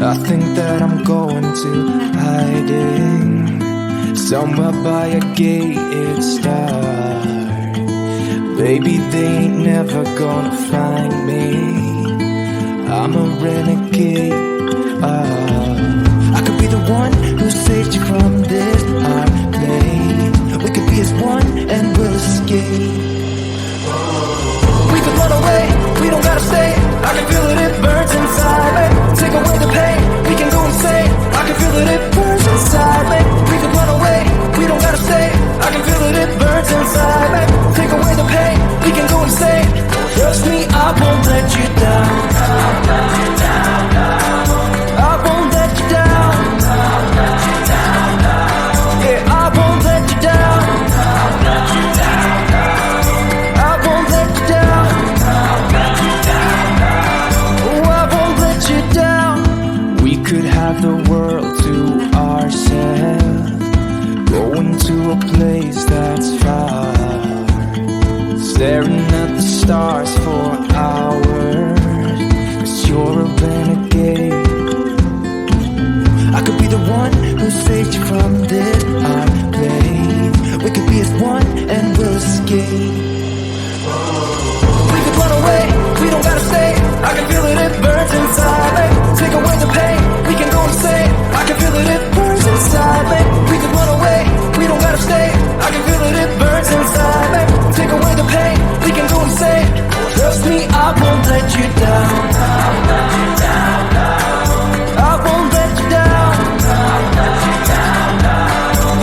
I think that I'm going to hiding somewhere by a gated star. Baby, they ain't never gonna find me. I'm a renegade. I could be the one who saved you from this hard place. We could be as one and we'll escape. We could run away, we don't gotta stay. I can feel it, it burns inside me. Take away the pain, we can go insane. I can feel it, it burns inside me. We could run away, we don't gotta stay. I can feel it, it burns inside me. Take away the pain, we can go insane. Trust me, I won't let you down. I won't let you down. Yeah, I won't let you down. I won't let you down. Oh, I won't let you down. We could have the world to ourselves, going to a place that's far, staring at the stars for hours. 'Cause you're a renegade. I could be the one who saved you from this hard place. We could be as one and we'll escape. We could run away, we don't gotta stay. I can feel it, it burns inside me. Take away the pain, we can go insane. I can feel it, it burns inside me. We could run away, we don't gotta stay. I can feel it, it burns inside me. Take away the pain, we can go insane. Trust me, I won't let you down. I won't let you down.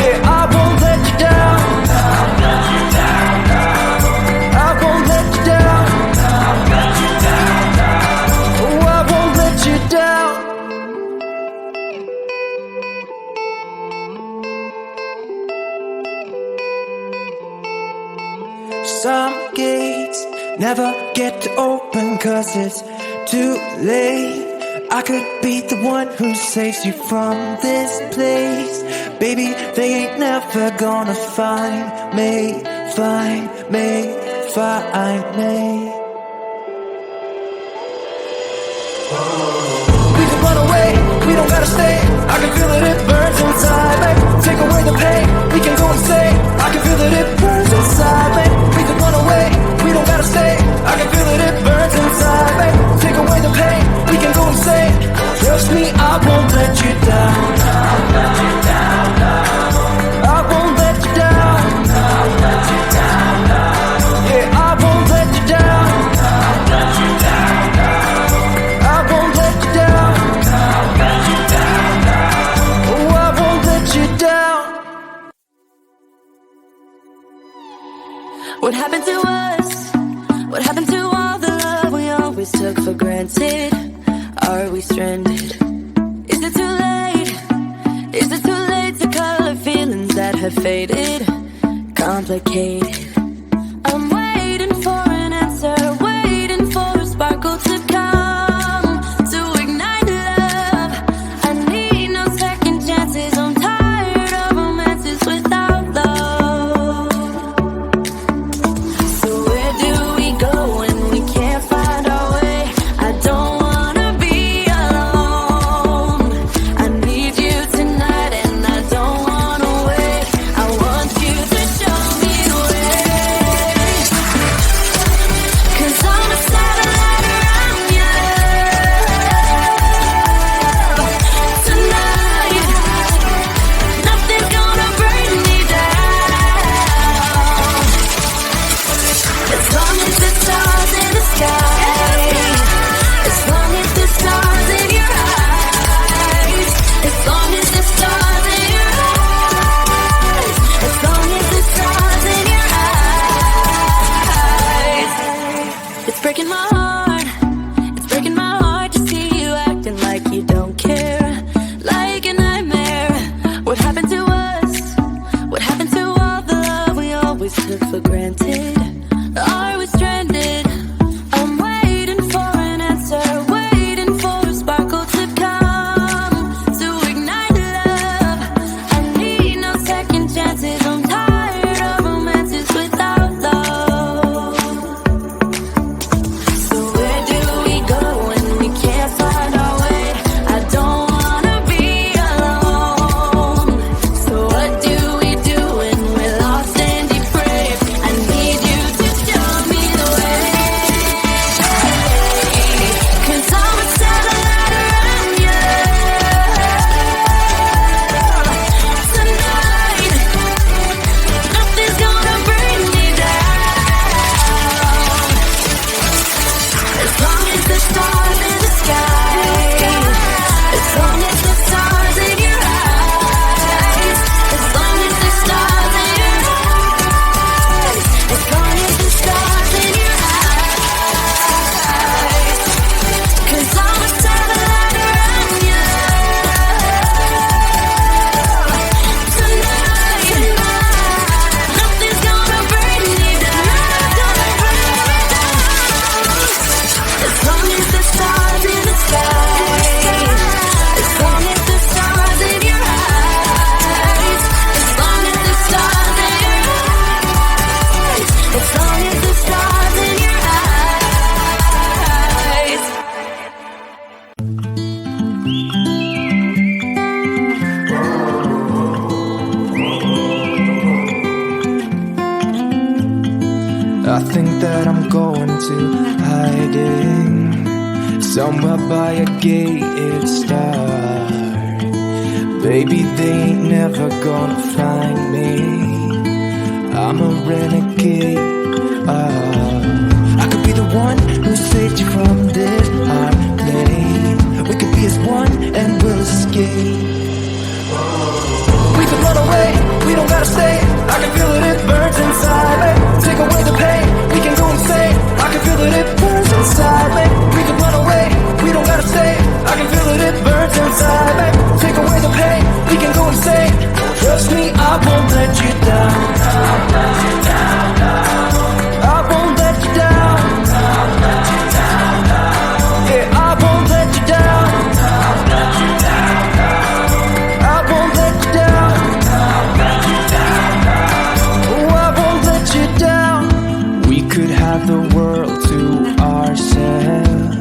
Yeah, I won't let you down. I won't let you down. Oh, I won't let you down. Some gates never get to open 'cause it's too late. I could be the one who saves you from this place. Baby, they ain't never gonna find me, find me, find me. We can run away, we don't gotta stay. I can feel it, it burns inside me. Take away the pain, we can go insane. I can feel it, it burns inside me. We can run away, we don't gotta stay. I can feel it, it burns inside me. Take away the pain, we can go insane. Trust me, I won't let you down. I won't let you down. Yeah, I won't let you down. I won't let you down. Oh, I won't let you down. What happened to us? What happened to all the love we always took for granted? Are we stranded? Is it too late? Is it too late to color feelings that have faded? Complicated. I'm waiting for an answer, waiting for a sparkle to come to ignite love. I need no second chances. I'm tired of romances without love. So where do we go when we can't find our way? I don't wanna be alone. I need you tonight and I don't wanna wait. I want you to show me the way. 'Cause I'm a satellite around as the stars in the sky, as long as the stars in your eyes, as long as the stars in your eyes, as long as the stars in your eyes. I think that I'm going to hiding somewhere by a gated star. Baby, they ain't never gonna find me. I'm a renegade. I could be the one who saved you from this hard place. We could be as one and we'll escape. We can run away, we don't gotta stay. I can feel it, it burns inside me. Take away the pain, we can go insane. I can feel it, it burns inside me. We can run away, we don't gotta stay. I can feel it, it burns inside me. Take away the pain, we can go insane. Trust me, I won't let you down. I won't let you down. Yeah, I won't let you down. I won't let you down. Oh, I won't let you down. We could have the world to ourselves,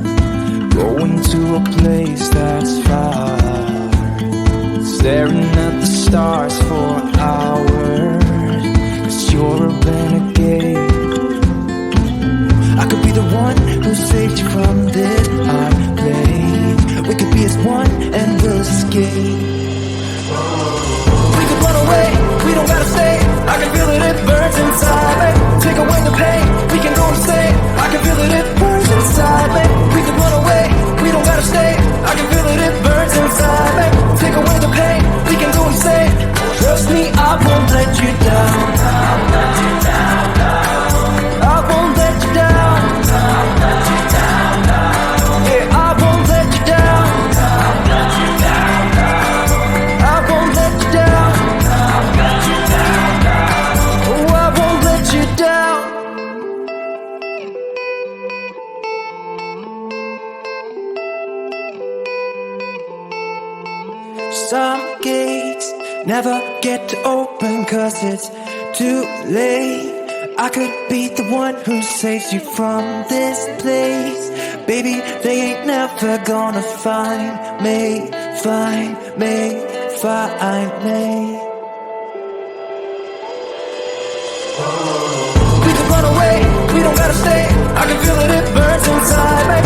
going to a place that's far, staring at the stars for hours, 'cause you're a renegade. I could be the one who saved you from this hard place. We could be as one and we'll escape. We could run away, we don't gotta stay. I can feel it, it burns inside me. Take away the pain, we can go insane. I can feel it, it burns inside me. We could run away, we don't gotta stay. I can feel it, it burns inside me. Take away the pain, we can go insane. Trust me, I won't let you down. I won't let you down. Yeah, I won't let you down. I won't let you down. Oh, I won't let you down. Some gates never get to open 'cause it's too late. I could be the one who saves you from this place. Baby, they ain't never gonna find me, find me, find me. We can run away, we don't gotta stay. I can feel it, it burns inside me.